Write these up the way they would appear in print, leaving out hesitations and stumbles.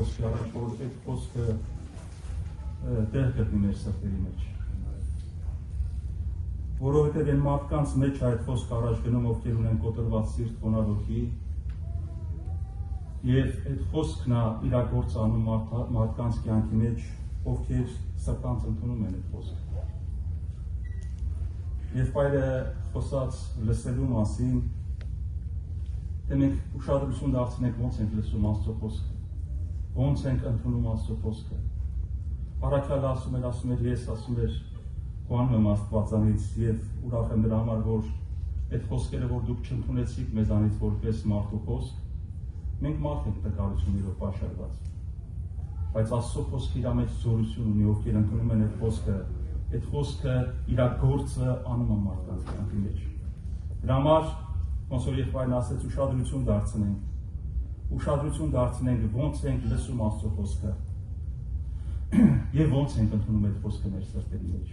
խոսքի առաջ, որ այդ խոսքը տեղ գտնի մեր սրտերի մեջ։ Որովհետև այն մարդկանց մեջ այդ խոսքը առաջ գնում, ովքեր ունեն կոտրված սիրտ, խոնարհ հոգի, եւ այդ խոսքն է իրագործ անում մարդկանց կյանքի մեջ, ովքեր սրտանց ընդունում են այդ խոսքը։ Եվ պայրը խոսած լսելու մասին, թե մենք ուշադրություն դարձնենք ոնց ենք լսում Աստծո խոսքը, ոնց ենք ընդունում Աստծո խոսքը։ Առաքյալը ասում էր, ես ասում էր, գոհանում եմ Աստվածանից եւ ուրախ եմ դրա համար, որ այդ խոսքերը, որ դուք չընդունեցիք մեզանից որպես մարդու խոսք, մենք մարդ ենք տկարություններով պաշարված։ Բայց Աստծո խոսքը իր մեջ զորություն ունի, ովքեր ընդունում են այդ խոսքը իր գործը անում է մարդկանց կյանքի մեջ։ Դրա համար ոնց որ եղբայրն ասեց, ուշադրություն դարձնենք, ոնց ենք լսում Աստծո խոսքը եւ ոնց ենք ընդունում այդ խոսքը մեր սրտերի մեջ։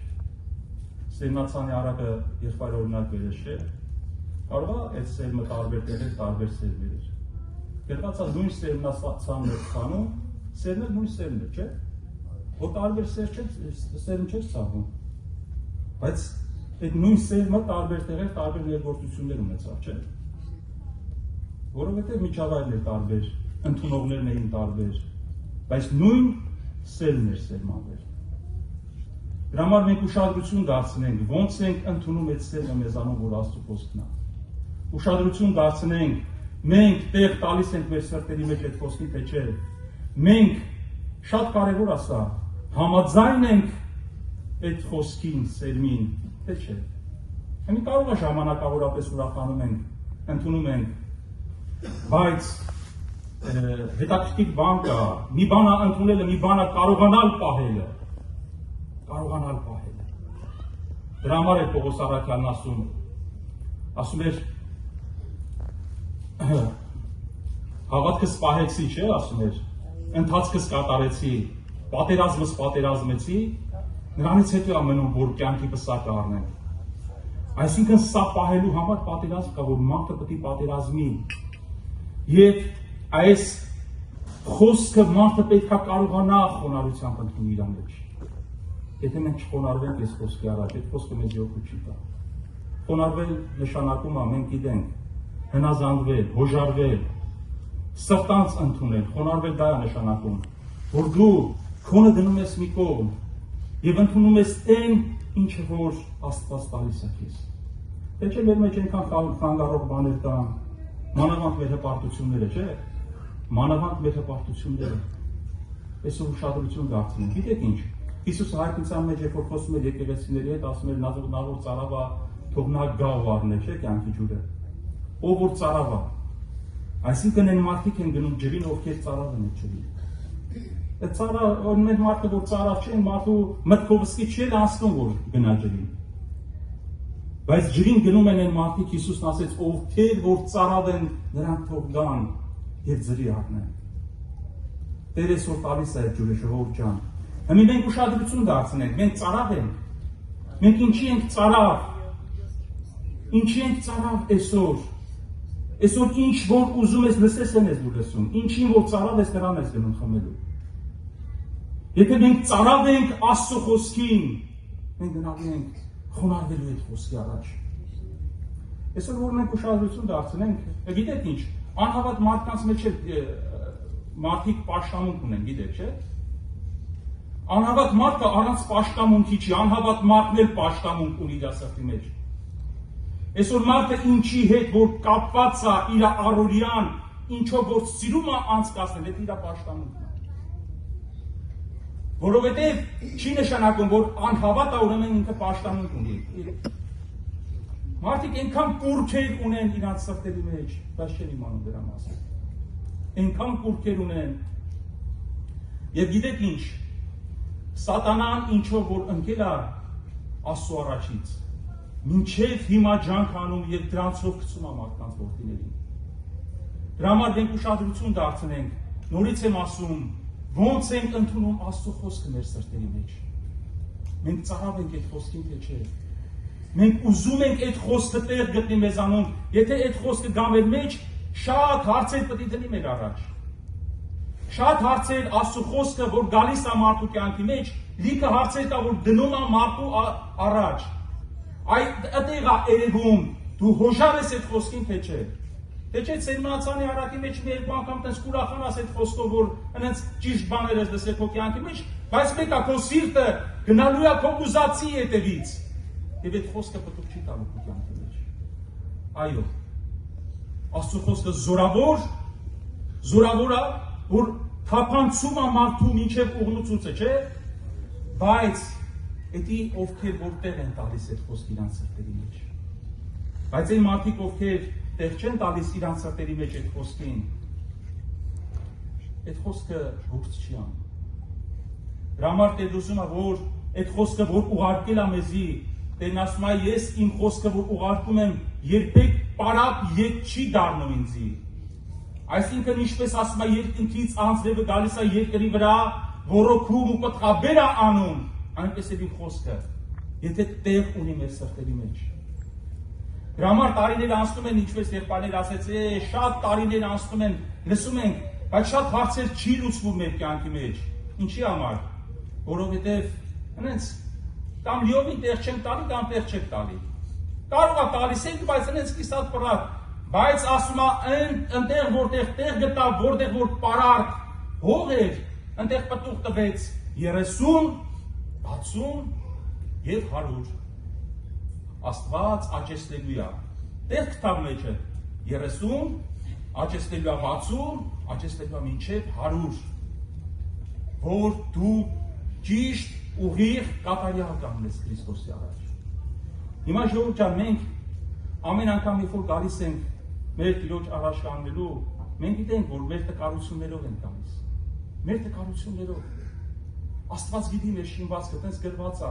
Սերմնացանի առակը եղբայր օրինակ վերել չէ, կարող է այդ սերմը տարբեր տեղեր, տարբեր սերմեր։ Գրված է նույն սերմնացանն է ցանում, սերմը նույն սերմն է, չէ՞։ Որ տարբեր սերմ չէ ցավում։ Բայց այդ նույն սերմը տարբեր տեղեր, տարբեր ներգործություններ ունեցավ, չէ՞։ Որովհետև միջավայրն էր տարբեր, ընդունողներն էին տարբեր, բայց նույն սերմն էր սերմանվել։ Դրա համար մենք ուշադրություն դարձնենք, ոնց ենք ընդունում այդ սերմը մեզանում, որ Աստծո խոսքն է։ Ուշադրություն դարձնենք, մենք տեղ տալիս ենք մեր սրտերի մեջ այդ խոսքին, թե չէ։ Մենք շատ կարևոր է սա, համաձայն ենք այդ խոսքին, սերմին, թե չէ։ Մենք կարող է ժամանակավորապես ուրախանում ենք, ընդունում ենք, բայց հետաքրքիր բան կա, մի բան ընդունելը, մի բան կարողանալ պահելը։ Դրա համար է Պողոս առաքյալն ասում էր հավատքս պահեցի, չէ, ասում էր, ընթացքս կատարեցի, պատերազմս պատերազմեցի, նրանից հետո է մնում, որ կյանքի պսակը առնենք։ Այսինքն սա պահելու համար պատերազմ կա, որ մարդը պետք է պատերազմի։ Եվ այս խոսքը մարդը պետք է կարողանա խոնարհությամբ ընդունել իր մեջ։ Եթե մենք չխոնարհվենք այս խոսքի առաջ, այդ խոսքը մեզ օգուտ չի տա։ Խոնարհվել նշանակում է մենք գիտենք հնազանդվել, հոժարվել, սրտանց ընդունել, խոնարհվել դա է նշանակում, որ դու քոնը դնում ես մի կողմ եւ ընդունում ես այն, ինչը որ Աստված տալիս է քեզ։ Թե չէ մեր մեջ այնքան խանգարող բաներ կան, մանավանդ մեր հպարտությունները, չէ՞։ Մանավանդ մեր հպարտությունները։ Այսօր ուշադրություն դարձնենք, գիտեք ինչ։ Հիսուսը հայտնության մեջ երբ որ խոսում էր եկեղեցիների հետ, ասում էր նա որ ծարավա թող նա գա ու առնե, չէ՞, կյանքի ջուրը։ Ով որ ծարավա։ Այսինքն այն մարդիկ են գնում ջրին, ովքեր ծարավ են ջրին։ Այդ ծարավ, օրինակ մարդը որ ծարավ չէ, մարդու մտքով սկի չի անցնում որ գնա ջրին։ Բայց ջրին գնում են այն մարդիկ, Հիսուսն ասեց, ովքեր որ ծարավ են, նրանք թող գան եւ ջրի առնեն։ Տերը այսօր տալիս է այդ ջուրը, ժողովուրդ ջան։ Հիմա մենք ուշադրություն դարձնենք, մենք ծարավ ենք։ Մենք ինչի ենք ծարավ։ Ինչի ենք ծարավ այսօր։ Այսօր ինչ որ ուզում ես լսես են ես դու լսում, ինչին որ ծարավ ես նրան ես գնում խմելու։ Եթե մենք ծարավ ենք Աստծո խոսքին, մենք գնալու ենք խոնարհվելու այդ խոսքի առաջ։ Այսօր որ մենք ուշադրություն դարձնենք, գիտեք ինչ, անհավատ մարդկանց մեջ մարդիկ պաշտամունք ունեն, գիտեք, չէ՞։ Անհավատ մարդը առանց պաշտամունքի չի, անհավատ մարդն էլ պաշտամունք ունի իր սրտի մեջ։ Այսօր մարդը ինչի հետ որ կապված է իր առօրյան, ինչով որ սիրում է անցկացնել, դա իր պաշտամունքն է։ Որովհետև չի նշանակում, որ անհավատ է ուրեմն ինքը պաշտամունք ունի։ Մարդիկ այնքան կուրքեր ունեն իրանց սրտերի մեջ, բայց չեն իմանում դրա մասին։ Այնքան կուրքեր ունեն։ Եվ գիտեք ինչ, Սատանան ինչով որ ընկել է Աստծո առաջից, մինչև հիմա ջանք անում եւ դրանցով գցում է մարդկանց որդիներին։ Դրա համար մենք ուշադրություն դարձնենք, նորից եմ ասում, ոնց ենք ընդունում Աստծո խոսքը մեր սրտերի մեջ։ Մենք ծարավ ենք այդ խոսքին, թե չէ։ Մենք ուզում ենք այդ խոսքը տեղ գտնի մեզանում, եթե այդ խոսքը գա մեր մեջ, շատ հարցեր պետք է դնի մեր առաջ։ Շատ հարցեր Աստծո խոսքը, որ գալիս է մարդու կյանքի մեջ, լիքը հարցեր կա, որ դնում է մարդու առաջ։ Այդտեղ է երևում, դու հոժար ես այդ խոսքին, թե չէ։ Թե չէ Սերմնացանի առակի մեջ մի երկու անգամ տես կուրախանաս այդ խոսքով, որ հենց ճիշտ բաներ ես լսել քո կյանքի մեջ, բայց մեկ է քո սիրտը գնալու է քո ուզածի հետևից։ Եվ այդ խոսքը պետք չի տալու քո կյանքի մեջ։ Այո։ Աստծո խոսքը զորավոր է, որ թափանցում է մարդու մինչև ուղղությունցը, չէ՞։ Բայց էդի ովքեր որտեղ են տալիս այդ խոսքը իրանց սրտերի մեջ։ Բայց այն մարդիկ ովքեր տեղ չեն տալիս իրանց սրտերի մեջ այդ խոսքին, այդ խոսքը գործ չի անում։ Դրա համար Տերն ուզում է, որ այդ խոսքը, որ ուղարկել է մեզի, Տերն ասում է, ես իմ խոսքը, որ ուղարկում եմ, երբեք պարապ ետ չի դառնում ինձի։ Այսինքն ինչպես ասում է, երկնքից անձրևը գալիս է երկրի վրա, ոռոգում ու պտղաբեր է անում, այնպես է իմ խոսքը, եթե տեղ ունի մեր սրտերի մեջ։ Դրա համար տարիներ անցնում են, ինչպես եղբայրներ ասեց, շատ տարիներ անցնում են, լսում ենք, բայց շատ հարցեր չի լուծվում մեր կյանքի մեջ։ Ինչի համար, որովհետև հենց կամ լիովին տեղ չենք տալի, կամ տեղ չեք տալի։ Կարող է տալիս ենք, բայց հենց կիսատ պրատ, բայց ասում է, ընտեղ որտեղ տեղ գտա, որտեղ որ պարարտ հող էր, ընտեղ պտուղ տվեց 30, 60 և 100։ Աստված աճեցնելու է, տեղ կտավ մեջը 30, աճեցնելու է 60, աճեցնելու է մինչև 100, որ դու ճիշտ ուղիղ կատարյալ կանգնես Քրիստոսի առաջ։ Հիմա ժողովուրդ ջան, մենք ամեն անգամ երբ որ գալիս ենք մեր Տիրոջ առաջ կանգնելու, մենք գիտենք, որ մեր տկարություններով ենք գալիս։ Մեր տկարություններով։ Աստված գիտի մեր շինվածքը, տենց գրված է,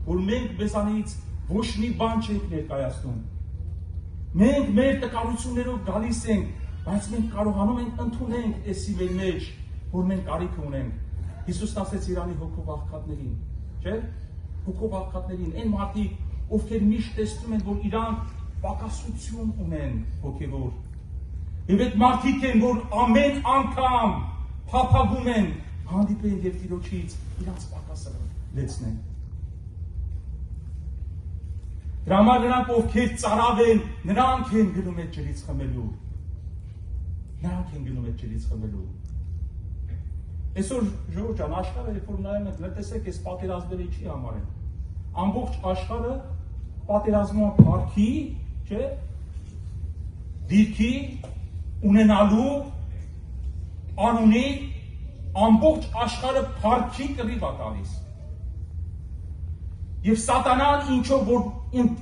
որ մենք մեզանից ոչ մի բան չենք ներկայացնում։ Մենք մեր տկարություններով գալիս ենք, բայց մենք կարողանում ենք ընդունենք էսի մեր մեջ, որ մենք կարիք ունենք։ Հիսուսն ասեց Իրանի հոգով աղքատներին, չէ՞։ Հոգով աղքատներին, այն մարդիկ, ովքեր միշտ տեսնում են, որ իրանք պակասություն ունեն հոգևոր։ Եվ այդ մարդիկ են, որ ամեն անգամ փափագում են, հանդիպեն եւ Տիրոջից իրանց պակասը լեցնեն։ Դրա համար նրանք, ովքեր ծարավ են, նրանք են գնում այդ ջրից խմելու։ Նրանք են գնում այդ ջրից խմելու։ Այսօր ժողովուրդ ջան, աշխարհը երբ որ նայում ենք, տեսեք, այս պատերազմները ինչի համար են։ Ամբողջ աշխարհը պատերազմում է փառքի, չէ՞, դիրքի, ունենալու, անունի, ամբողջ աշխարհը փառքի կռիվ է տալիս։ Եվ սատանան ինչով որ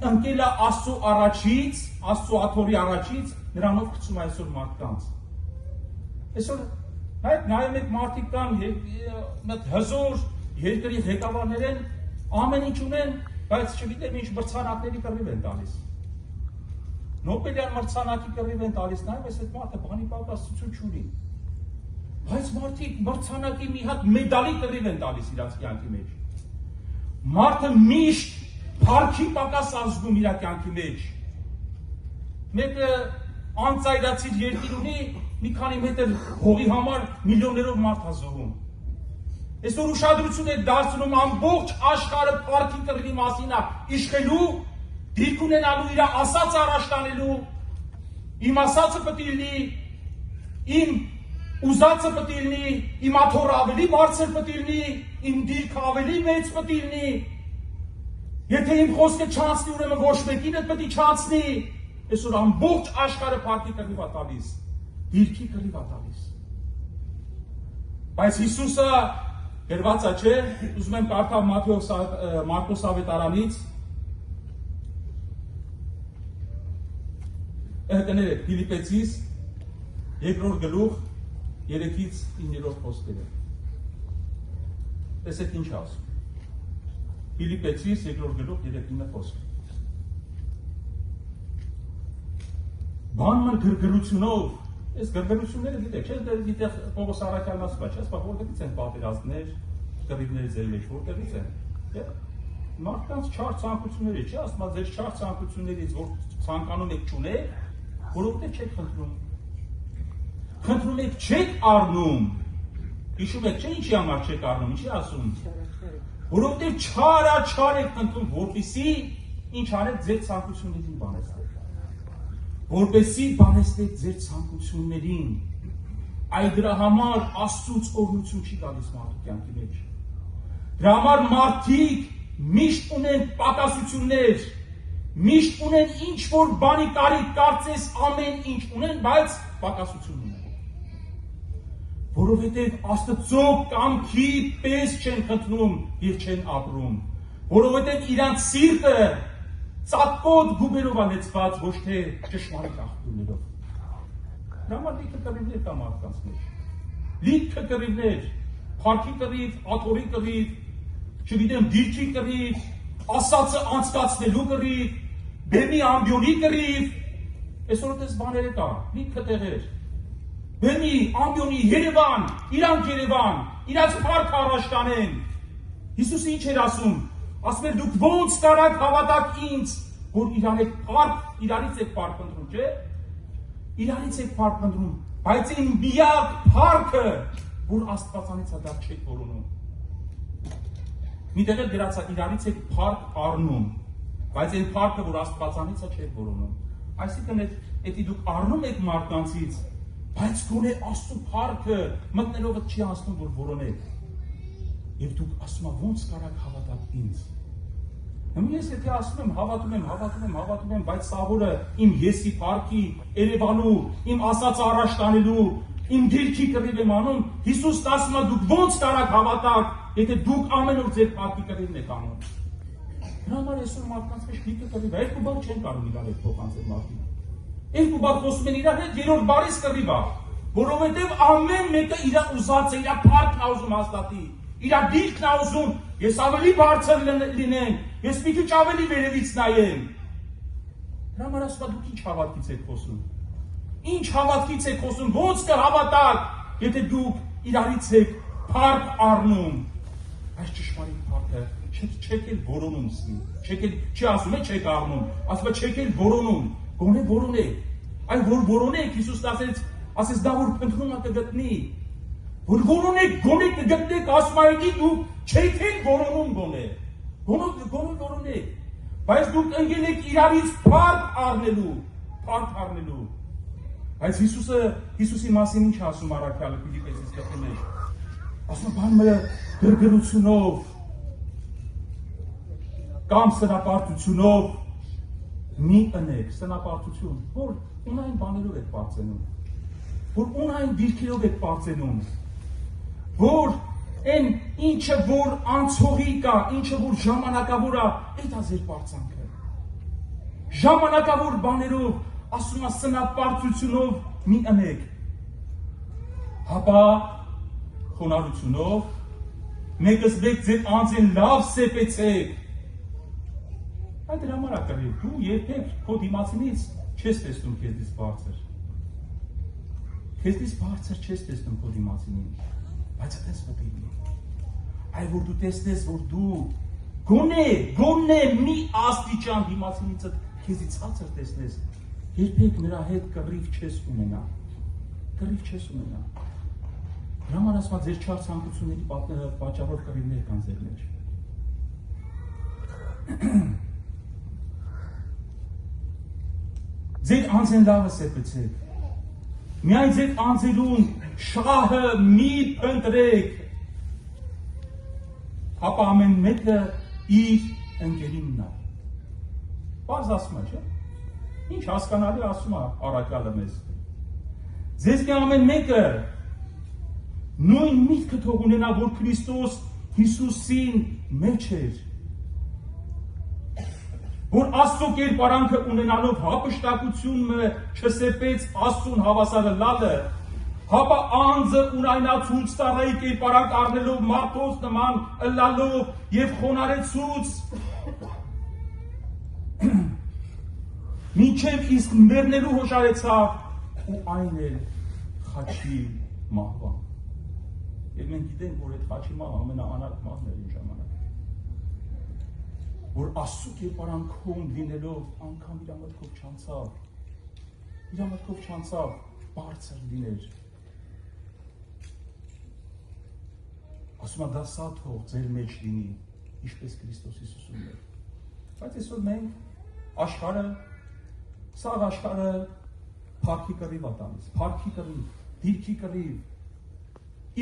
ընկել է Աստծո առաջից, Աստծո աթոռի առաջից, նրանով գցում է այսօր մարդկանց։ Այսօր նայում եք մարդիկ կան, հզոր երկրի ղեկավարներ են, ամեն ինչ ունեն, բայց չգիտեմ ինչ մրցանակների կռիվ են տալիս։ Նոբելյան մրցանակի կռիվ են տալիս, նայում ես այդ մարդը բանի պակասություն չունի։ Բայց մարդիկ մրցանակի մի հատ մեդալի կռիվ են տալիս իրաց կյանքի մեջ։ Մարդը միշտ փառքի պակաս ազգում իր կյանքի մեջ։ Մեկը անծայրացիր երկիր ունի, մի քանի մետր հողի համար միլիոններով մարդ ազողում։ Այսօր ուշադրություն է դարձնում ամբողջ աշխարհը փառքի կռիվի մասին է իշխելու, դիրք ունենալու իր ասածը առաջ տանելու, իմ ասածը պետք է լինի, իմ ուզածը պետք է լինի, իմ աթոռը ավելի բարձր պետք է լինի, իմ դիրքը ավելի մեծ պետք է լինի։ Եթե իմ խոսքը չանցնի, ուրեմն ոչ մեկին էլ պետք է չանցնի։ Այսօր ամբողջ աշխարհը փառքի կռիվ է տալիս, դիրքի կռիվ է տալիս։ Բայց Հիսուսը գրված է, չէ՞, ուզում եմ կարդալ Մարկոս ավետարանից, կներեք, Փիլիպեցիս 2-րդ գլուխ 3-ից 9-րդ խոսքերը։ Տեսեք ինչ ասում։ Փիլիպեցիս 2-րդ գլուխ 3-9 խոսք։ Բանման գրգռությունով, այս գրգռությունները գիտեք, չէ՞, դիտեղ Պողոս առաքյալն ասում է, չէ՞, որտեղից են պատերազմներ, կռիվներ ձեր մեջ, որտեղից են։ Մարդկանց չար ցանկությունների, չէ՞, ասում է ձեր չար ցանկություններից, որ ցանկանում եք չունեք, որովհետև չեք խնդրում։ Խնդրում եք չեք առնում, Հիշում եք, չէ՞ ինչի համար չեք առնում, ինչի ասում։ Որովհետև չար եք ընտրում, որպեսզի ինչ արեք ձեր ցանկություններին բանեցնեք։ Որպեսզի բանեցնեք ձեր ցանկություններին։ Այդ դրա համար Աստծուց օրհնություն չի գալիս մարդու կյանքի մեջ։ Դրա համար մարդիկ միշտ ունեն պակասություններ, միշտ ունեն ինչ որ բանի կարիք, կարծես ամեն ինչ ունեն, բայց պակասություն ունեն։ Որովհետև Աստծո կամքի պես չեն խնդնում եւ չեն ապրում, որովհետև իրանց սիրտը ծակոտ գուբերով անեցված, ոչ թե ճշմարիտ աղբյուրներով։ Դրա համար լիքը կռիվներ կա մարդկանց մեջ։ Լիքը կռիվներ, փառքի կռիվ, աթոռի կռիվ, չգիտեմ, դիրքի կռիվ, ասածը անցկացնելու կռիվ, բեմի ամբիոնի կռիվ, այսօր դες բաները կա, լիքը տեղեր։ Բեմի, ամբիոնի, Երևան, իրանք Երևան, իրանց փառք առաջ տանեն։ Հիսուսը ինչ էր ասում։ Ասում էր դուք ոնց կարաք հավատաք ինձ, որ իրարից եք փառք ընտրում, չէ՞։ Իրանից եք փառք ընտրում, բայց այն միակ փառքը, որ Աստվածանից է դա չեք որոնում։ Մի տեղ էլ գրած է իրանից եք փառք առնում, բայց այն փառքը, որ Աստվածանից է չեք որոնում։ Այսինքն եթե դուք առնում եք մարդկանցից, բայց գոնե Աստծո փառքը մտնելով չի անցնում, որ որոնեք։ Եվ դուք ասում եք ոնց կարաք հավատալ ինձ։ Ես եթե ասում եմ հավատում եմ, բայց սավորը իմ եսի փառքի Երևանու, իմ ասած առաջ տանելու, իմ դիրքի կռիվ եմ անում, Հիսուսն ասում է դուք ոնց կարաք հավատալ, եթե դուք ամեն օր ձեր փառքի կռիվն եք անում։ Դրա համար այսօր մարդկանց մեջ լիքը կռիվ է, երկու բառ չեն կարող իրար հետ փոխանցել մարդիկ։ Երկու բառ խոսում են իրար հետ, երրորդ բառից կռիվ է, որովհետև ամեն մեկը իր ուզած է, իր փառքն է ուզում հաստատի, իր դիրքն է ուզում, ես ավելի բարձր լինեմ, ես մի քիչ ավելի վերևից նայեմ։ Դրա համար ասում եմ դուք ինչ հավատքից եք խոսում։ Ինչ հավատքից եք խոսում, ոնց կհավատաք, եթե դուք իրարից եք փառք առնում։ Այս ճշմարիտ փառքը չեք էլ որոնում սի, չի ասում է չեք առնում, ասում է չեք էլ որոնում, գոնե որոնեք։ Այ որ որոնեք, Հիսուսն ասեց դա որ փնտրում ա կգտնի։ Որ որոնեք, գոնե կգտնեք, ասում է դուք չեք էլ որոնում գոնե։ Գոնե որոնեք, բայց դուք ընկել եք իրարից փառք առնելու։ Բայց Հիսուսի մասին ինչ ասում առաքյալը Ֆիլիպպեցիս գլխի մեջ։ Ասում բանը գրգռությունով կամ սնապարտությունով մի ընեք, սնապարտություն, որ ունայն բաներով եք պարծենում, որ ունայն դիրքերով եք պարծենում, որ այն ինչը որ անցողի կա, ինչը որ ժամանակավոր է, այդ է ձեր պարծանքը։ Ժամանակավոր բաներով, ասում է սնապարտությունով մի ընեք, հապա խոնարհությունով մեկս մեկ ձեր անձին լավ սեպեցեք։ Այդ դրա համար է կռիվ, դու երբեք քո դիմացինից չես տեսնում քեզից բարձր։ Քեզից բարձր չես տեսնում քո դիմացինին, բայց այդպես պետք է լինի։ Այ որ դու տեսնես, որ դու գոնե մի աստիճան դիմացինիցդ քեզից ցածր տեսնես, երբեք նրա հետ կռիվ չես ունենա։ Դրա համար ասում ձեր չար ցանկությունների պատճառով կռիվներ կան ձեր մեջ։ Ձեր անձեն լավը սեպեցեք։ Միայն ձեր անձելուն շահը մի փնտրեք։ Հապա ամեն մեկը իր ընկերինն է։ Պարզ ասում է, չէ՞։ Ինչ հասկանալի ասում է առաքյալը մեզ։ Ձեզ կե ամեն մեկը նույն միտքը թող ունենա, որ Քրիստոս Հիսուսին մեջ էր, որ Աստծո կերպարանքը ունենալով հապշտակությունը չսեպեց Աստծուն հավասարը լալը, հապա անձը ունայնացուց տառայի կերպարանք առնելով մարդոց նման ըլլալով և խոնարեցուց մինչև իսկ մեռնելու հոշարեցավ ու այն էլ խաչի մահվան։ Եվ մենք գիտենք, որ այդ խաչի մահ ամենաանարդ մահն էր այն ժամանակ։ Որ Աստծո կերպարանքում լինելով անգամ իր մտքով չանցավ բարձր լիներ։ ասում է դա սա թող ձեր մեջ լինի, ինչպես Քրիստոս Հիսուսում էր։ Բայց այսօր մենք աշխարհը, սաղ աշխարհը փառքի կռիվ է տալիս, փառքի կռիվ, դիրքի կռիվ,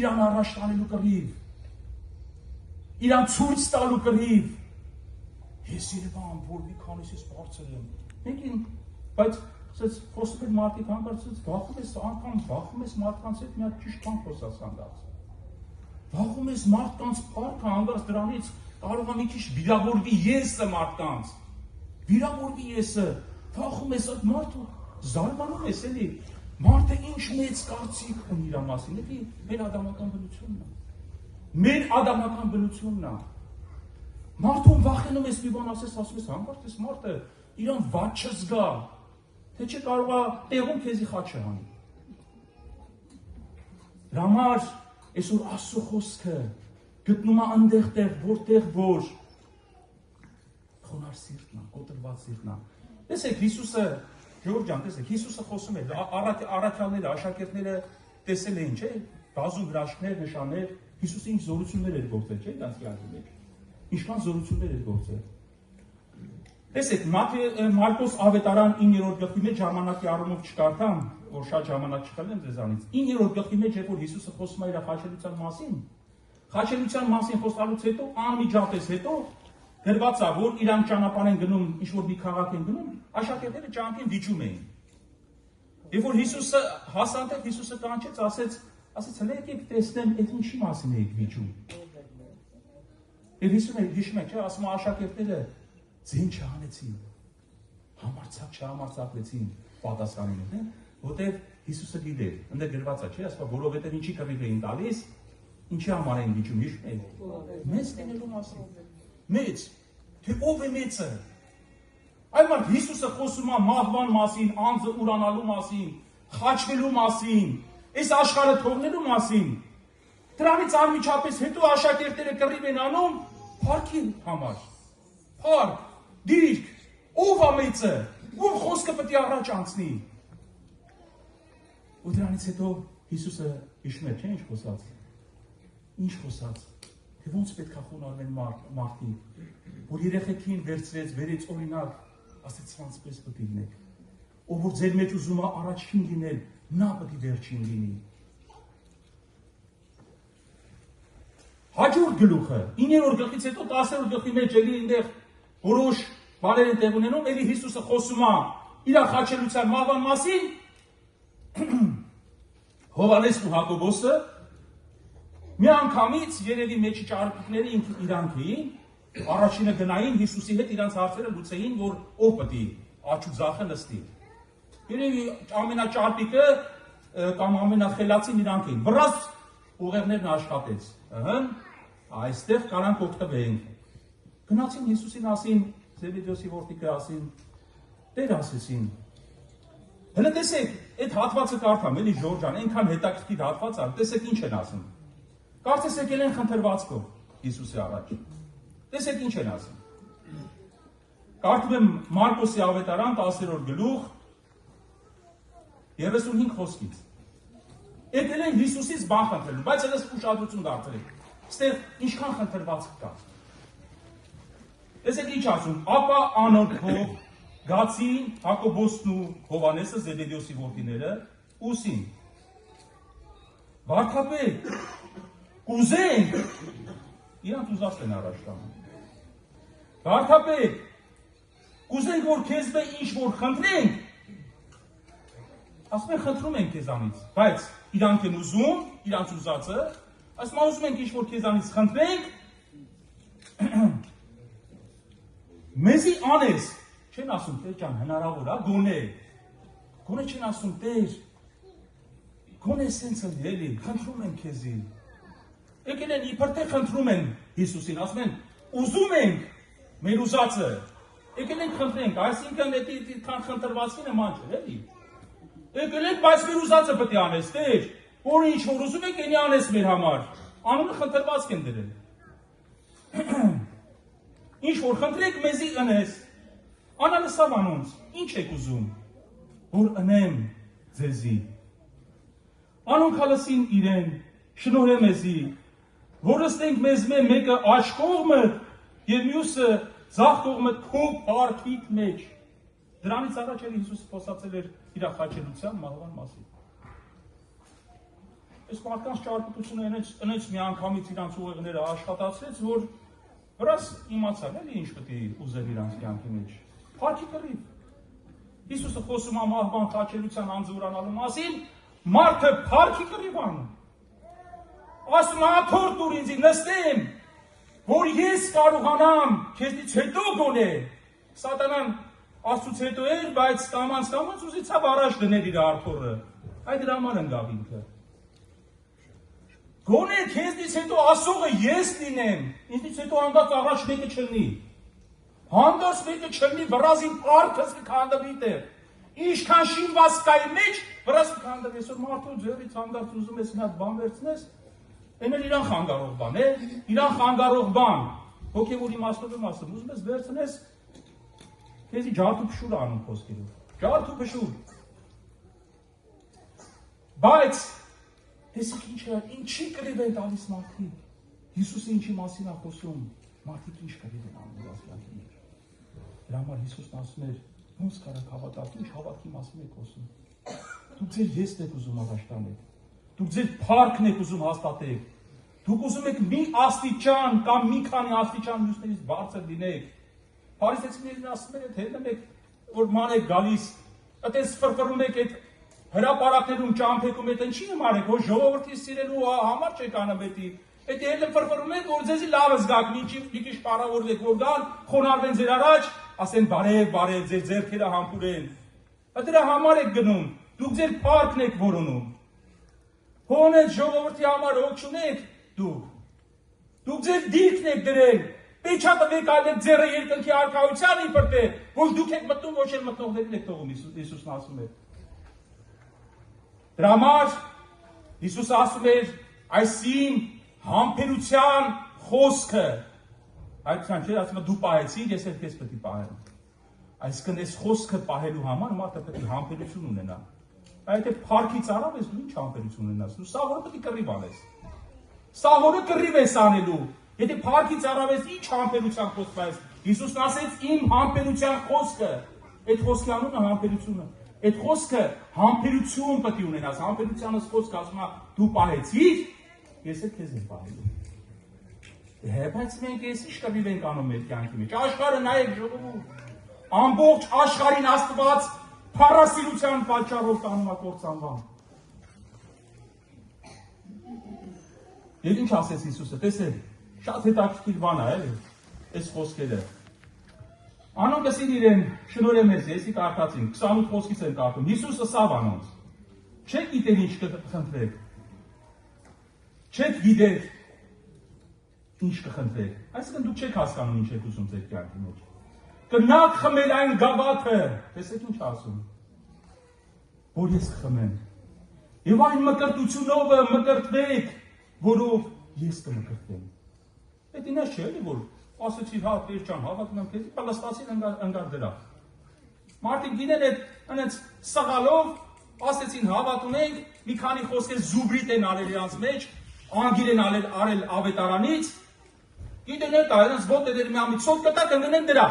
իրան առաջ տանելու կռիվ, իրան ցույց տալու կռիվ։ Ես Երևան, որ մի քանիսից բարձր եմ։ Մեկին, բայց ասես խոսում են մարդիկ հանկարծից վախում ես անգամ վախում ես մարդկանց հետ մի հատ ճիշտ բան խոսած հանդարտ։ Վախում ես մարդկանց փառքը հանգած դրանից կարող է մի քիչ վիրավորվի եսը մարդկանց։ Վիրավորվի եսը, վախում ես այդ մարդը զարմանում ես էլի։ Մարդը ինչ մեծ կարծիք ունի իր մասին, էլի մեր ադամական բնությունն է։ Մեր ադամական բնությունն է։ Մարդուն վախենում ես մի բան ասես, ասում ես հանկարծ ես մարդը իրան վատ չզգա, թե չէ կարող է տեղում քեզի խաչը հանի։ Դրա համար այսօր Աստծո խոսքը գտնում է այնտեղ, որտեղ որ խոնարհ սիրտն է, կոտրված սիրտն է։ Տեսեք Հիսուսը, Ժողովուրդ ջան, տեսեք, Հիսուսը խոսում էր, առաքյալները, աշակերտները տեսել էին, չէ՞, բազում հրաշքներ, նշաններ, Հիսուսը ինչ զորություններ էր գործել, չէ՞, իրենց կյանքի մեջ։ Ինչքան զորություններ էր գործել։ Տեսեք, Մարկոս ավետարան 9-րդ գլխի մեջ ժամանակի առումով չկարդամ, որ շատ ժամանակ չխլեմ ձեզանից։ 9-րդ գլխի մեջ երբ որ Հիսուսը խոսում է իր խաչելության մասին խոսալուց հետո անմիջապես հետո գրված է, որ իրանք ճանապարհ են գնում, ինչ որ մի քաղաք են գնում, աշակերտները ճանապարհին վիճում էին։ Երբ որ Հիսուսը հասանց Հիսուսը կանչեց, ասեց հենց եկեք տեսնեմ, այդ ինչի մասին եք վիճում։ Եվ հիշում եք, չէ՞, ասում է աշակերտները ձեն չհանեցին, չհամարձակվեցին պատասխանին, որտեղ Հիսուսը գիտեր, այնտեղ գրված է, չէ՞, ասում է, որովհետև ինչի կռիվ էին տալիս, ինչի համար էին վիճում, հիշում եք։ Մեծ լինելու մասին։ Մեծ, թե ով է մեծը։ Այլ մարդ Հիսուսը խոսում է մահվան մասին, անձը ուրանալու մասին, խաչվելու մասին, այս աշխարհը թողնելու մասին։ Դրանից անմիջապես հետո աշակերտները կռիվ են անում փառքի համար։ Փառք, դիրք, ով է մեծը, ով խոսքը պետք է առաջ անցնի։ Ու դրանից հետո Հիսուսը հիշում է, չէ՞ ինչ խոսած։ Ինչ խոսած։ Թե ոնց պետք է խոնարհվեն մարդիկ, որ երեխեքին վերցրեց, վերեց օրինակ, ասեց սրանցպես պետք է լինեք։ Ով որ ձեր մեջ ուզում է առաջին լինել, նա պետք է վերջին լինի։ Հաջորդ գլուխը 9-րդ գլխից հետո 10-րդ գլխի մեջ էլի այնտեղ որոշ բաներ են տեղ ունենում, էլի Հիսուսը խոսում է իր խաչելության մահվան մասին։ Հովհաննեսն ու Հակոբոսը մի անգամից երևի մեջի ճարպիկները իրանք էին, առաջինը գնային Հիսուսի հետ իրանց հարցերը լուծեին, որ ով պետք է աչուձախը նստի։ Երևի ամենաճարպիկը կամ ամենախելացին իրանք էին։ Վրաց ուղեղներն աշխատեց։ Այստեղ կարանք օգտվենք։ Գնացին Հիսուսին ասին, Զեբեդեոսի որդիքը ասին, Տեր ասեցին։ Հələ տեսեք, այդ հատվածը կարդամ, էլի Ժորժ ջան, այնքան հետաքրքիր հատված է, տեսեք ինչ են ասում։ Կարծես եկել են խնդրվածքով Հիսուսի առաջ։ Տեսեք ինչ են ասում։ Կարդում եմ Մարկոսի ավետարան 10-րդ գլուխ 35 խոսքից։ Եկել են Հիսուսից բան խնդրելու, բայց այդպես ուշադրություն դարձրեք։ Այստեղ ինչքան խնդրվածք կա։ Տեսեք ինչ ասում, ապա անօրքով գացին Հակոբոսն ու Հովհաննեսը, Զեբեդեոսի որդիները, ուսին։ Վարդապետ, կուզենք, իրանք ուզած են առաջ տանում։ Վարդապետ, կուզենք, որ քեզ մե ինչ որ խնդրենք, ասում են խնդրում ենք քեզանից, բայց իրանք են ուզում, իրանց ուզածը, ասում ուզում ենք ինչ որ քեզանից խնդրենք, մեզի անես, չեն ասում Տեր ջան, հնարավոր է, գոնե չեն ասում Տեր, գոնե սենց էլի, խնդրում են քեզի։ Եկել են իբր թե խնդրում են Հիսուսին, ասում են ուզում ենք մեր ուզածը, եկել ենք խնդրենք, այսինքն այդքան խնդրվածքի նման չէ, էլի։ Եկել ենք, բայց մեր ուզածը պետք է անես, Տեր, որ ինչ որ ուզում եք, էնի անես մեր համար։ Անունը խնդրվածք են դրել։ Ինչ որ խնդրեք, մեզի ընես։ Անալսավ անոնց, ինչ եք ուզում, որ ընեմ ձեզի։ Անոնք հալսին իրեն, շնորհե մեզի, որ ըստենք մեզ մեկը աջ կողմը եւ մյուսը ձախ կողմը քո փառքիդ մեջ։ Դրանից առաջ էլ Հիսուսը խոսացել էր իր խաչելության մահվան մասին։ Այս մարդկանց ճարպկությունը այնց մի անգամից իրանց ուղեղները աշխատացրեց, որ վրաս իմացան էլի ինչ պետք է ուզել իրանց կյանքի մեջ։ Փառքի կռիվ։ Հիսուսը խոսում է մահվան խաչելության անձուրանալու մասին, մարդը փառքի կռիվ անում։ Ասում է աթոռ տուր ինձ նստեմ, որ ես կարողանամ քեզնից հետո գոնե։ Սատանան Աստծուց հետո էր, բայց կամաց ուզեցավ առաջ դնել իր աթոռը։ Այդ դրա համար ընկավ ինքը։ Գոնե քեզնից հետո ասողը ես լինեմ, ինձնից հետո հանդարտ առաջ մեկը չլինի։ Հանդարտ մեկը չլինի, վրազին պարտքս կքանդվի տեղ։ Ինչքան շինված կայի մեջ, վրազ կքանդվի։ Այսօր մարդու ձեռից հանդարտ ուզում ես մի հատ բան վերցնես, այն էլ իրան խանգարող բան է, իրան խանգարող բան։ Հոգևոր իմաստով եմ ասում, ուզում ես վերցնես, քեզի ջարդու փշուր անում խոսքերով։ Ջարդու փշուր։ Բայց Տեսեք ինչի կռիվ են տալիս մարդիկ։ Հիսուսը ինչի մասին է խոսում, մարդիկ ինչ կռիվ են անում իրաց կյանքի մեջ։ Դրա համար Հիսուսն ասում էր, ոնց կարաք հավատալ, ինչ հավատքի մասին եք խոսում։ Դուք ձեր եսն եք ուզում առաջ տանեք։ Դուք ձեր փառքն եք ուզում հաստատեք։ Դուք ուզում եք մի աստիճան կամ մի քանի աստիճան մյուսներից բարձր լինեք։ Փարիսեցիներին ասում են, հետո եք որ ման եք գալիս, այդպես ֆրֆռում եք այդ հրապարակներում ճամփեքում եք, ինչի եմ արեք, որ ժողովրդի սիրելու համար չեք անում էդի։ Այդ երբ ֆրֆռում եք, որ ձեզի լավ զգաք, մի քիչ պարավորվեք, որ գան, խոնարհվեն ձեր առաջ, ասեն բարև, ձեր ձեռքերը համբուրեն։ Դրա համար եք գնում, դուք ձեր փառքն եք որոնում։ Հոն այդ ժողովրդի համար հոգ չունեք դուք։ Դուք ձեր դիրքն եք դրել, պեչատվեք այլ ձեռը երկնքի արքայության իբր թե, որ դուք եք մտնում, ոչ էլ մտնողներին եք թողում, Հիսուսն ասում է։ Դրա համար Հիսուսը ասում էր, այսին համբերության խոսքը, այդքան չէ, ասում է դու պահեցիր, ես էլ քեզ պետք է պահեմ։ Այսինքն այս խոսքը պահելու համար մարդը պետք է համբերություն ունենա։ Այդ փառքից առավ ես դու ինչ համբերություն ունենաս, դու սա որը պետք է կռիվ անես։ Սա որը կռիվ ես անելու։ Եթե փառքից առավ ես ինչ համբերության խոսք ես։ Հիսուսն ասեց իմ համբերության խոսքը, այդ խոսքի անունը համբերությունը։ Այդ խոսքը համբերություն պետք է ունենաս, համբերությանս խոսքը ասում է դու պահեցիր, ես էլ քեզ եմ պահելու։ Բայց մենք ես ինչ կռիվ ենք անում մեր կյանքի մեջ։ Աշխարհը նայեք ժողովուրդ, ամբողջ աշխարհին Աստված փառասիրության պատճառով տանում է կործանվան։ Եվ ինչ ասեց Հիսուսը, տեսեք, շատ հետաքրքիր բան է, էլի, այս խոսքերը։ Անոնք ասին իրեն, շնորհեմ ես, եսի կարդացին, 28 խոսքից են կարդում, Հիսուսը սավ անոնց, չեք գիտեր ինչ կխնդրեք, չեք գիտեր ինչ կխնդրեք, այսինքն դուք չեք հասկանում ինչ եք ուզում ձեր կյանքի մեջ, կնաք խմել այն գավաթը, տեսեք ինչ ասում, որ ես կխմեմ, և այն մկրտությունով մկրտվեք, որով ես կմկրտվեմ, այդ ինաս չէ էլի, որ ասեցիր հա Տեր ջան, հավատում եմ քեզ, Պալեստինացին ընկար դրա։ Մարդիկ գինեն այդ սղալով ասեցին հավատում ենք, մի քանի խոսքեր զուբրիտ են արել իրանց մեջ, անգիր են արել ավետարանից, գիտեն այդ այրանց ոտերերի մի ամիջոտ կտա կընկնեն դրա։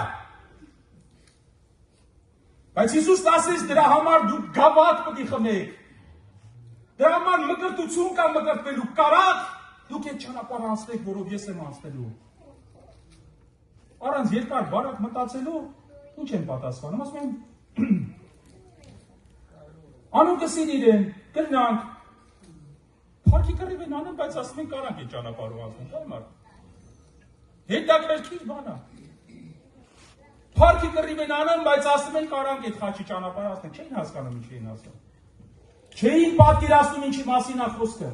Բայց Հիսուսն ասեց դրա համար դուք գավաթ պետք է խմեք։ Դրա համար մկրտություն կա մկրտվելու կարակ, դուք այդ ճանապարհը անցնեք, որով ես եմ անցնելու։ Առանց երկար բարակ մտածելու, ինչ են պատասխանում, ասում են, անոնք ասին իրեն, կրնանք, փառքի կռիվ են անում, բայց ասում են կարանք այդ ճանապարհով անցնենք, այ մարդ, հետաքրքիր բան է, փառքի կռիվ են անում, բայց ասում են կարանք այդ խաչի ճանապարհը անցնենք, չէին հասկանում ինչ էին ասում, չէին պատկերացնում ինչի մասին է խոսքը,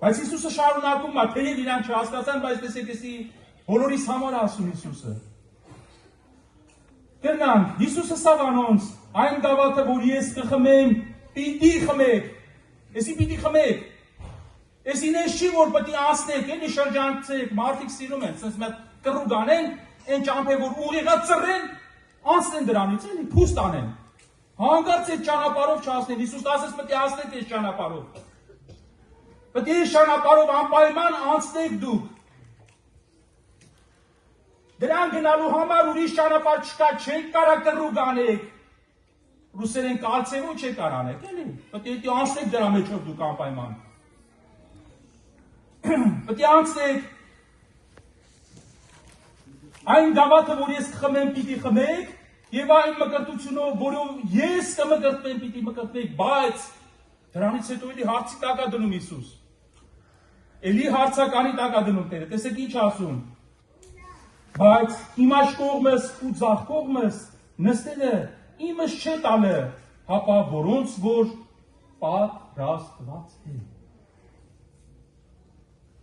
բայց Հիսուսը շարունակում է, թեև իրան չհասկացան, բայց տեսեք էսի բոլորիս համար ասում Հիսուսը։ Կրնանք, Հիսուսը սավ անոնց, այն գավաթը, որ ես կխմեմ, պիտի խմեք, եսի պիտի խմեք, եսի նես չի, որ պտի ասնեք, էլի շրջանցեք, մարդիկ սիրում են, սենց մետ կռուգ անեն, են ճամփ է, որ ուղիղա ծռեն, անցնեն դրանից, էլի փուստ անեն, հանգարց այդ ճանապարհով չասնեն, Հիսուս ասեց պտի ասնեք այս ճանապարհով։ Պետք է ճանապարհով անպայման անցնեք դուք։ Դրան գնալու համար ուրիշ ճանապարհ չկա, չեք կարող կռուկ անեք։ Ռուսերեն կալցևո չեք կարող անեք, էլի։ Պետք է անցնեք դրա մեջով դուք անպայման։ Պետք է անցնեք։ Այն գավաթը, որ ես կխմեմ, պիտի խմեք, եւ այն մկրտությունով, որով ես կմկրտվեմ, պիտի մկրտվեք, բայց դրանից հետո էլի հարցի տակ է դնում Հիսուս։ Էլի հարցականի տակ է դնում Տերը, տեսեք ինչ ասում։ Բայց իմ աջ կողմս ու ձախ կողմս նստելը իմս չէ տալը, հապա որոնց որ պատրաստված է։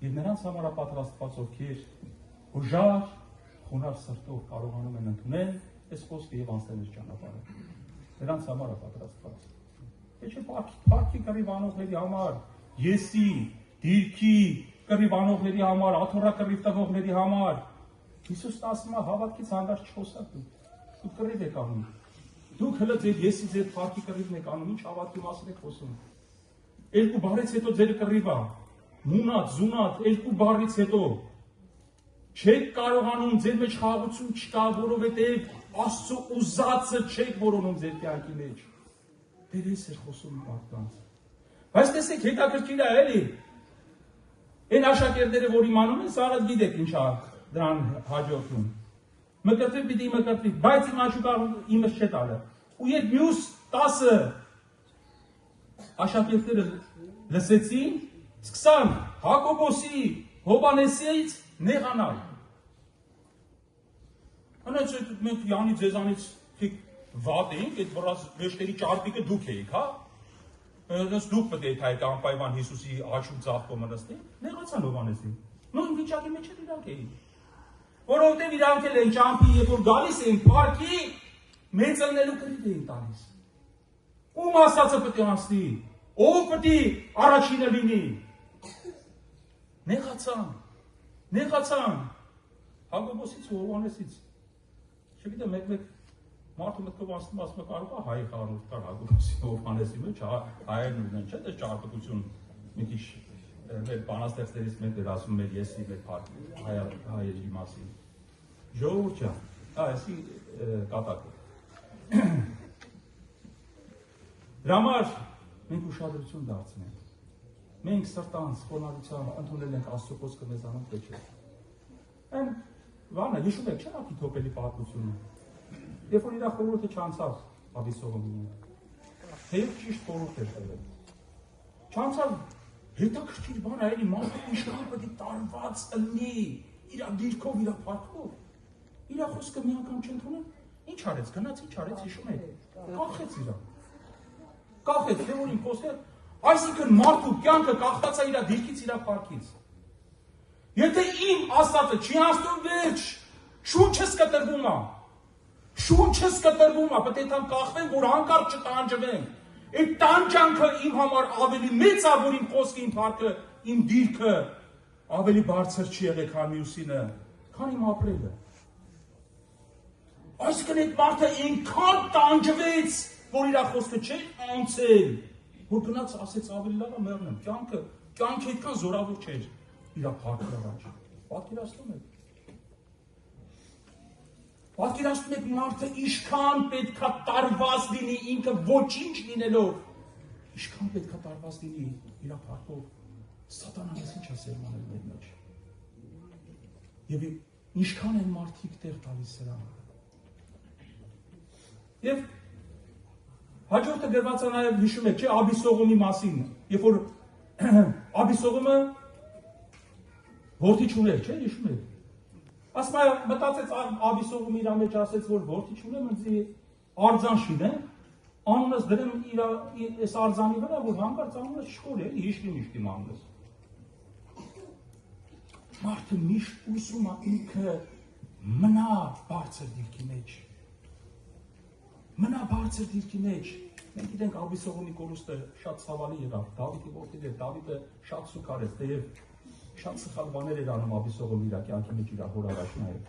Եվ նրանց համար պատրաստված ովքեր ուժար, խոնար սրտով կարողանում են ընդունել այս խոսքը եւ անցնել այս ճանապարհը։ Նրանց համար պատրաստված։ Չէ՞ փառքի կռիվանողների համար, եսի, դիրքի կռիվանողների համար, աթոռա կռիվ տվողների համար։ Հիսուսն ասում է հավատքից հանդարտ չխոսաք դուք կռիվ եք անում։ Դուք հենց ձեր եսի ձեր փառքի կռիվն եք անում, ինչ հավատքի մասին եք խոսում։ Երկու բառից հետո ձեր կռիվը, մունատ, զունատ, երկու բառից հետո չեք կարողանում ձեր մեջ խաղաղություն չկա, որովհետև Աստծո ուզածը չեք որոնում ձեր կյանքի մեջ։ Դեր էս էր խոսում մարդկանց։ Բայց տեսեք, հետաքրքիր է էլի։ Այն աշակերտները, որ իմանում են, սա գիտեք ինչ է դրան հաջորդում։ Մկրտվի պիտի մկրտվի, բայց իմ աչուկան իմս չէ տալը։ Ու երբ մյուս 10 աշակերտները լսեցին, սկսան Հակոբոսի, Հովհաննեսից նեղանալ։ Հենց մենք յանի ձեզանից վատ էինք, այդ վրեժների ճարպիկը դուք էիք, հա։ Դες դուք պետք է այդ անպայման Հիսուսի աչու ձախ կողմը նստեին, նեղացան Հովհաննեսին։ Նույն վիճակի մեջ էլ իրանք էին։ Որովհետև իրանք էլ են ճամփի, երբ որ գալիս էին парքի, մեծնելու կռիվ էին տալիս։ Ում ասածը պետք է անցնի, ով պետք է առաջինը լինի։ Նեղացան։ Հակոբոսից ու Հովհաննեսից։ Չգիտեմ, մեկ մարդու մտքով ասում է կարող է հայ խառնուրդ կար Հակոբոսի Հովհաննեսի մեջ, հայերն ունեն, չէ՞, դες ճարպկություն մի քիչ մեր բանաստեղծներից մեկը ասում էր եսի մեր հայերի մասին։ Ժողովուրդ ջան, այսի կատակը։ Դրա համար մենք ուշադրություն դարձնենք։ Մենք սրտանց խոնարհությամբ ընդունել ենք Աստծո խոսքը մեզանով թե չէ։ Այն վանը հիշում եք, չէ՞ Աքիթոփելի պատմությունը։ Երբ որ իր խորհուրդը չանցավ Աբիսողոմին։ Թեև ճիշտ խորհուրդ էր տվել։ Չանցավ հետաքրքիր բան է, էլի մարդը իշխան պետք է տարված լինի իր դիրքով, իր փառքով։ Իր խոսքը մի անգամ չընդունել, ինչ արեց, գնաց, ինչ արեց, հիշում եք։ Կախեց իրան։ Կախեց, թե որ իմ խոսքը, այսինքն մարդու կյանքը կախված է իր դիրքից, իր փառքից։ Եթե իմ ասածը չի հասնում վերջ, շունչս կտրվում է։ Շունչս կտրվում է, պետք է թամ կախվեմ, որ հանկարծ չտանջվեմ։ Այդ տանջանքը իմ համար ավելի մեծ է, որ իմ խոսքը, իմ փառքը, իմ դիրքը ավելի բարձր չի եղել, քան մյուսինը, քան իմ ապրելը։ Այսինքն այդ մարդը այնքան տանջվեց, որ իր խոսքը չէր անցել, որ գնաց ասեց ավելի լավ է մեռնեմ, կյանքը այդքան զորավոր չէր իր փառքի առաջ։ Պատկերացնում եք մարդը ինչքան պետքա տարված լինի ինքը ոչինչ լինելով, ինչքան պետքա տարված լինի իր փառքով, սատանան ես ինչ է սերմանել մեր մեջ։ Եվ ինչքան են մարդիկ տեղ տալիս սրան։ Եվ հաջորդը գրված է նաև հիշում եք, չէ, Աբիսողոմի մասին, երբ որ Աբիսողոմը որդի չուներ, չէ, հիշում եք։ Ասում է, մտածեց Աբիսողոմը իր մեջ ասեց, որ որդի չունեմ, ինձ արձան շինեմ, անունս դրեմ իր այս արձանի վրա, որ հանկարծ անունս չկորի, հիշտի անունս։ Մարդը միշտ ուզում է ինքը մնա բարձր դիրքի մեջ։ Մնա բարձր դիրքի մեջ։ Մենք գիտենք Աբիսողոմի կորուստը շատ ցավալի եղավ։ Դավիթի որդին էր, Դավիթը շատ սուքար էր, թեև շատ սխալ բաներ էր անում Աբիսողոմը իր կյանքի մեջ իր հոր առաջ նայել։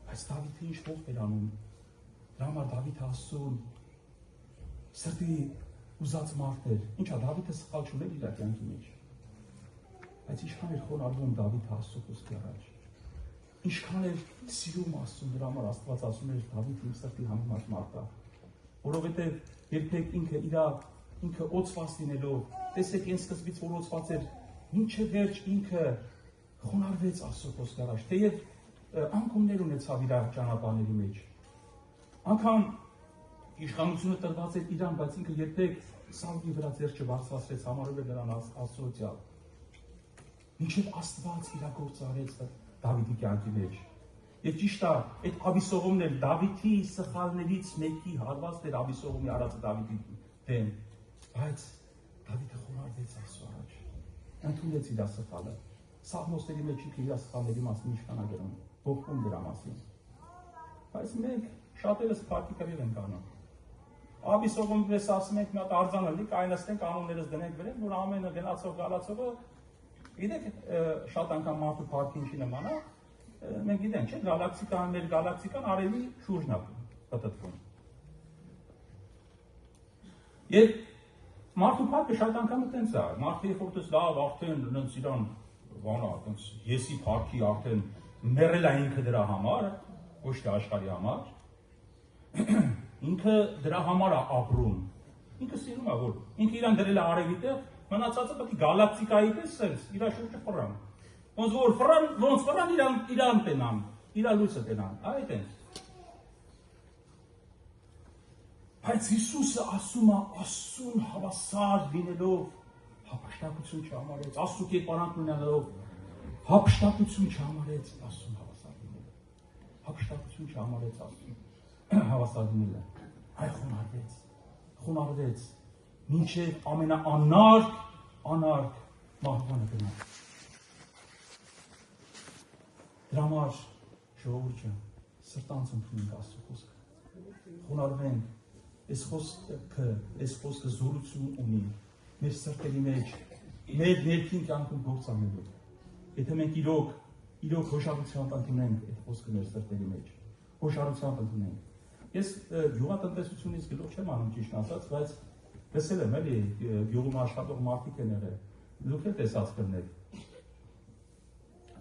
Բայց Դավիթը ինչ ողջ էր անում։ Դրա համար Դավիթը Աստծուն սրտի ուզած մարդ էր։ Ինչա Դավիթը սխալ չուներ իր կյանքի մեջ։ Բայց ինչքան էր խոնարհվում Դավիթը Աստծո խոսքի առաջ։ Ինչքան էր սիրում Աստծուն, դրա համար Աստված ասում էր Դավիթ իմ սրտի համեմատ մարդ է, որովհետև երբեք ինքը օծված լինելով, տեսեք այն սկզբից որ օծված էր, մինչև վերջ ինքը խոնարհվեց Աստծո խոսքի առաջ, թեև անկումներ ունեցավ իր ճանապարհների մեջ։ Անկամ իշխանությունը տրված էր իրան, բայց ինքը երբեք Սաուլի վրա ձեռք չբարձրացրեց, համարել էր նրան Աստծո օծյալ։ Մինչև Աստված իր գործը արեց Դավիթի կյանքի մեջ։ Եվ ճիշտ է, այդ Աբիսողոմն էլ Դավիթի սխալներից մեկի հարվածն էր Աբիսողոմի արածը Դավիթի դեմ, բայց Դավիթը խոնարհվեց Աստծո առաջ, ընդունեց իր սխալը։ Սաղմոսների մեջ ինքը իր սխալների մասին ինչքան է գրում, ողբում դրա մասին։ Բայց մենք շատերս փարտիկրել ենք անում։ Աբիսողոմի պես ասում ենք մի հատ արձանալի կայնացնենք անուններս դնենք վրան, որ ամենը գնացող գալացողը գիտեք շատ անգամ մարդու փառքի ինչի նման է, մենք գիտենք, չէ՞, գալակտիկան, մեր գալակտիկան արևի շուրջն է պատտվում։ Եվ մարդու փառքը շատ անգամ այդպես է, մարդը երբ որ լավ արդեն նրանց իրան բանա, այդպես եսի փառքի արդեն մեռել է ինքը դրա համար, ոչ թե աշխարհի համար, ինքը դրա համար է ապրում, ինքը սիրում է, որ ինքը իրան դրել է արևի տեղ, մնացածը պետք է գալակտիկայի պես սենց, իր շուրջը ֆռան։ Ոնց որ ֆռան, ոնց ֆռան իրան տենան, իր լույսը տենան, այդ է։ Բայց Հիսուսը ասում է Աստծուն հավասար լինելով հափշտակություն չհամարեց, Աստծո կերպարանք ունենալով հափշտակություն չհամարեց Աստծուն հավասար լինելը։ Հափշտակություն չհամարեց Աստծուն հավասար լինելը։ Այ խոնարհվեց, մինչև ամենաանարգ մահվանը գնա։ Դրա համար ժողովուրդը սրտանց ընդունենք Աստծո խոսքը։ Խոնարհվենք, այս խոսքը զորություն ունի մեր սրտերի մեջ, մեր ներքին կյանքում գործ անելու։ Եթե մենք իրոք հոշարությամբ ընդունենք այդ խոսքը մեր սրտերի մեջ, հոշարությամբ ընդունենք։ Ես գյուղատնտեսությունից գլուխ չեմ անում ճիշտ ասած, բայց լսել եմ էլի գյուղում աշխատող մարդիկ են եղել, դուք էլ տեսած կլինեք։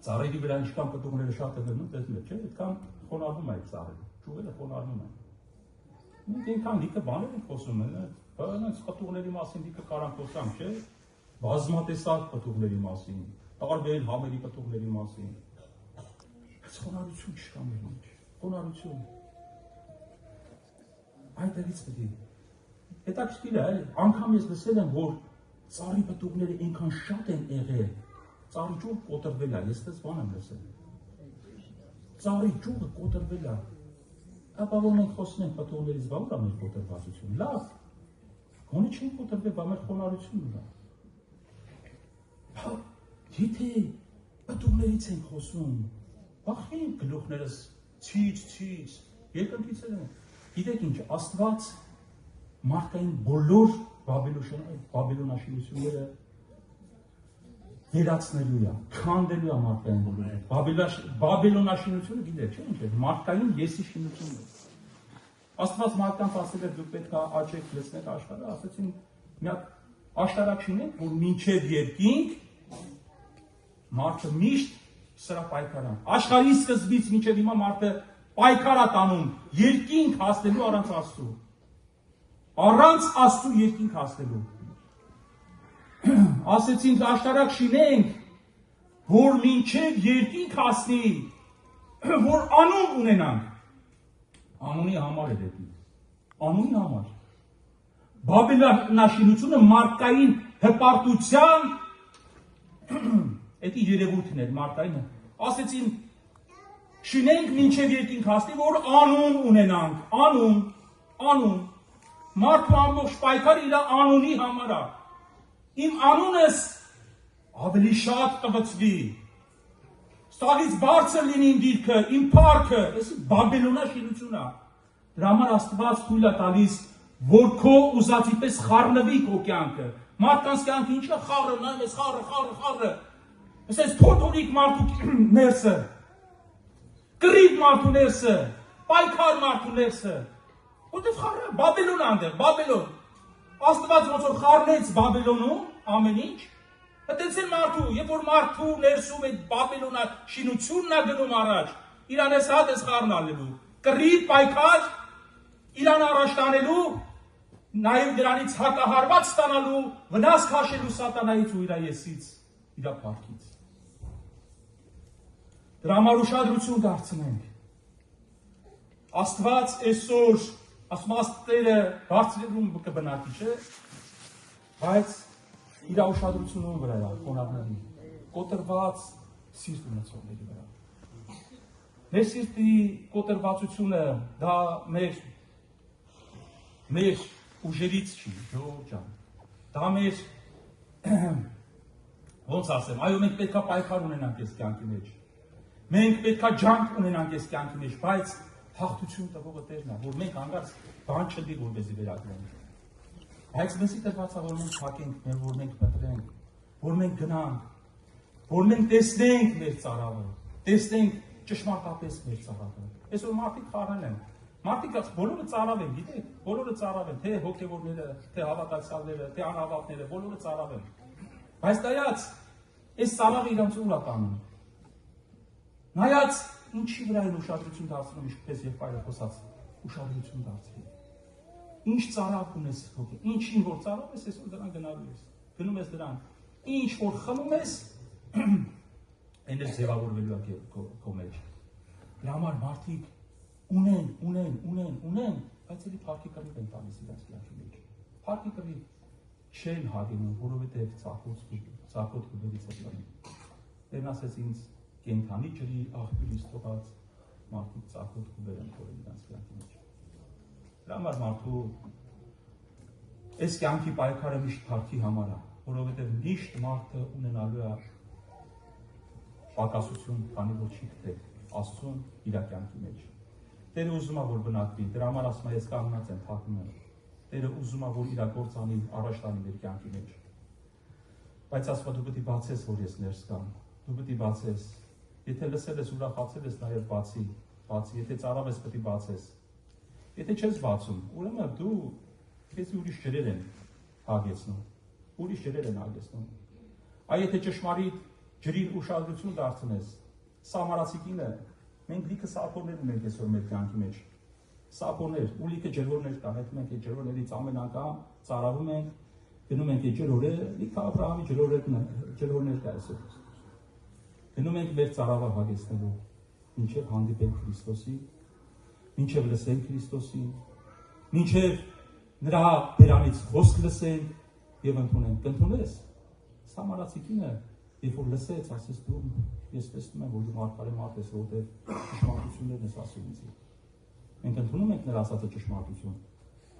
Ծառերի վրա ինչքան պտուղները շատ են դնում, տեսնում եք, չէ՞, այդքան խոնարհվում է այդ ծառերը, ճյուղերը խոնարհվում են։ Մենք այնքան լիքը բաներ ենք խոսում, բայց պտուղների մասին լիքը կարան խոսանք, չէ՞, բազմատեսակ պտուղների մասին, տարբեր համերի պտուղների մասին։ Բայց խոնարհություն չկա մեր մեջ, խոնարհություն։ Այդտեղից պետք է։ Հետաքրքիր է, անգամ ես լսել եմ, որ ծառի պտուղները այնքան շատ են եղել, ծառի ճյուղը կոտրվել է, ես դες բան եմ լսել։ Ծառի ճյուղը կոտրվել է։ Ապա որ մենք խոսում ենք պտուղներից, բա ուր է մեր կոտրվածությունը։ Լավ։ Գոնե չենք կոտրվել, բա մեր խոնարհությունն է։ Եթե պտուղներից ենք խոսում, բախին գլուխներս ցից, երկնքից են։ Գիտեք ինչ, Աստված մարդկային բոլոր բաբելոնաշինությունները վերացնելու է, քանդելու է մարդկային բոլորը։ Բաբելոնաշինությունը գիտեք, չէ՞ ինչ է, մարդկային եսի շինությունն է։ Աստված մարդկանց ասել է դուք պետք է աճեք, լցնեք աշխարհը, ասեցին մի հատ աշտարակ շինենք, որ մինչև երկինք մարդը միշտ սրա պայքարան։ Աշխարհի սկզբից մինչև հիմա մարդը պայքար է տանում երկինք հասնելու առանց Աստծու։ Առանց Աստծու երկինք հասնելու։ Ասեցին աշտարակ շինենք, որ մինչև երկինք հասնի, որ անուն ունենանք։ Անունի համար է դեպի։ Անունի համար։ Բաբելոնաշինությունը մարդկային հպարտության Էդի երևույթն էր մարդկայինը։ Ասեցին շինենք մինչև երկինք հասնի, որ անուն ունենանք, անուն։ Մարդու ամբողջ պայքարը իր անունի համար է։ Իմ անունս ավելի շատ կվծվի։ Ստաղից բարձր լինի իմ դիրքը, իմ փառքը, այս բաբելոնաշինությունն է։ Դրա համար Աստված թույլ է տալիս, որ քո ուզածի պես խառնվի քո կյանքը։ Մարդկանց կյանքը ինչ է խառը, նայում ես խառը։ Ասես փոթորիկ մարդու ներսը, կռիվ մարդու ներսը, պայքար մարդու ներսը, որտեվ խառը, Բաբելոն անդեղ, Բաբելոն, Աստված ոնց որ խառնեց Բաբելոնում ամեն ինչ, Այդտեղ մարդու, երբ որ մարդու ներսում այդ Բաբելոնա շինությունն է գնում առաջ, իրանես հատ ես խառնալելու, կռիվ պայքար, իրան առաջ տանելու, նաև դրանից հակահարված ստանալու, վնաս քաշելու սատանայից ու իր եսից, իր փառքից։ Դրա համար ուշադրություն դարձնենք։ Աստված այսօր, ասում Աստվածը բարձրում կբնակի, չէ՞, բայց իր ուշադրությունը վրա է խոնարհների, կոտրված սիրտ ունեցողների վրա։ Մեր սիրտի կոտրվածությունը դա մեր ուժերից չի, Ժողովուրդ ջան։ Դա մեր ոնց ասեմ, այո մենք պետքա պայքար ունենանք այս կյանքի մեջ։ Մենք պետքա ջանք ունենանք այս կյանքի մեջ, բայց հաղթություն տվողը Տերն է, որ մենք հանգարց բան չդի որպեսզի վերագրենք։ Բայց մեզի տրված է, որ մենք փակենք, որ մենք մտրենք, որ մենք գնանք, որ մենք տեսնենք մեր ծարավը, տեսնենք ճշմարտապես մեր ծարավը։ Այսօր մարդիկ խառնել են։ Մարդիկ բոլորը ծարավ են, գիտեք, բոլորը ծարավ են, թե հոգևորները, թե հավատացյալները, թե անհավատները, բոլորը ծարավ են։ Բայց նայած, այս ծարավը իրանց ուր է տանում։ Նայած, ինչի վրա են ուշադրություն դարձնում, ինչպես եղբայրը խոսած, ուշադրություն դարձրի։ Ինչ ծարավ ունես հոգի, ինչին որ ծարավ ես, այսօր դրան գնալու ես, գնում ես դրան, ինչ որ խմում ես, այն էլ ձևավորվելու է քո մեջ։ Դրա համար մարդիկ ունեն, բայց էլի փառքի կռիվ են տալիս իրենց կյանքի մեջ։ Փառքի կռիվ չեն հագնում, որովհետև ծակոտ գուբերից է տանում։ Տերն ասեց ինձ կենդանի ջրի աղբյուրից թողած մարդիկ ծակոտ գուբեր են թողել իրենց կյանքի մեջ։ Դրա համար մարդու այս կյանքի պայքարը միշտ փառքի համար է, որովհետև միշտ մարդը ունենալու է պակասություն, քանի որ չի գտել Աստծուն իր կյանքի մեջ։ Տերը ուզում է որ բնակվի, դրա համար ասում է ես կանգնած եմ թափում եմ։ Տերը ուզում է որ իր գործանի առաջ տանի մեր կյանքի մեջ։ Բայց ասում է դու պետք է բացես որ ես ներս գամ։ Դու պետք է բացես։ Եթե լսել ես ուրախացել ես նաև բացի, եթե ծարավ ես պետք է բացես։ Եթե չես բացում, ուրեմն դու քեզ ուրիշ ջրեր են հագեցնում։ Ուրիշ ջրեր են հագեցնում։ Այ եթե ճշմարիտ ջրին ուշադրություն դարձնես, Սամարացի կինը, մենք լիքը սափորներ ունենք այսօր մեր կյանքի մեջ։ Սափորներ, ու լիքը ջրորներ կան, հետ մենք այդ ջրորներից ամեն անգամ ծարավում ենք, գնում ենք այդ ջրորը, լիքը Աբրահամի ջրորներ կա այսօր։ Գնում ենք մեր ծարավը հագեցնելու, մինչև հանդիպենք Քրիստոսի, մինչև լսենք Քրիստոսի, մինչև նրա բերանից խոսք լսենք եւ ընդունենք։ Կընդունես։ Սամարացի կինը երբ որ լսեց, ասես դու ես տեսնում եմ, որ դու մարգարե մարդ ես, որտեղ ճշմարտություններն ես ասում ինձ։ Մենք ընդունում ենք նրա ասածը ճշմարտություն։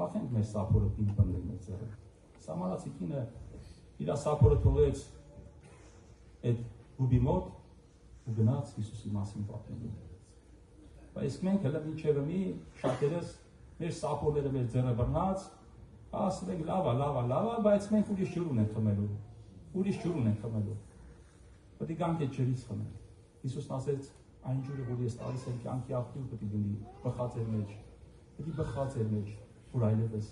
Փախենք մեր սափորը պին բնել մեր ձեռը։ Սամարացի կինը իր սափորը թողեց այդ գուբի մոտ ու գնաց Հիսուսի մասին պատմելու։ Բայց մենք հələ մինչև մի շատերս մեր սափորները մեր ձեռը բռնած, ասում ենք լավա, բայց մենք ուրիշ ջուր ունենք խմելու։ Ուրիշ ջուր ունենք խմելու։ Պետք է գանք այդ ջրից խմենք։ Հիսուսն ասեց, այն ջուրը, որ ես տալիս եմ կյանքի աղբյուր պետք է լինի բխած էր մեջ։ Պետք է բխած էր մեջ, որ այլևս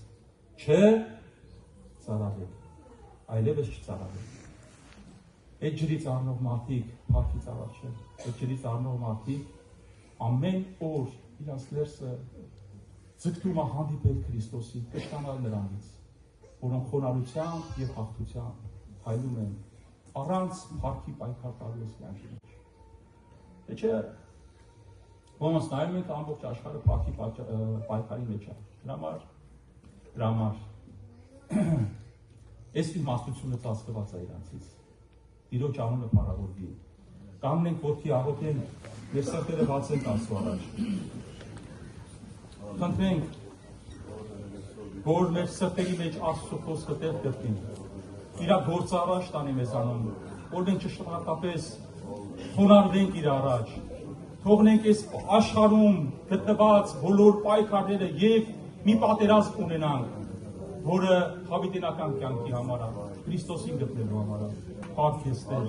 չծարավեք, այլևս չծարավեք։ Այդ ջրից առնող մարդիկ փառքից առաջ են։ Այդ ջրից առնող մարդիկ ամեն օր իրանց ներսը ձգտում է հանդիպել Քրիստոսի, կշտանալ նրանից, որոնք խոնարհությամբ եւ հաղթությամբ հայլում են առանց փառքի պայքար տալու ես կյանքի մեջ։ Թե չէ, ոնց նայում ենք ամբողջ աշխարհը փառքի պայքարի մեջ է։ Դրա համար այս իմաստությունը ծածկված է իրանցից։ Տիրոջ անունը փառավորվի։ Կանգնենք ոտքի աղոթեն, մեր սրտերը բացենք Աստծո առաջ։ Խնդրենք, որ մեր սրտերի մեջ Աստծո խոսքը տեղ գտնի։ Իր գործը առաջ տանի մեզանում, որ մենք ճշմարտապես խոնարհվենք իր առաջ, թողնենք այս աշխարհում գտնված բոլոր պայքարները եւ մի պատերազմ ունենանք, որը հավիտենական կյանքի համար է, Քրիստոսին գտնելու համար է։ Փառք քեզ Տեր։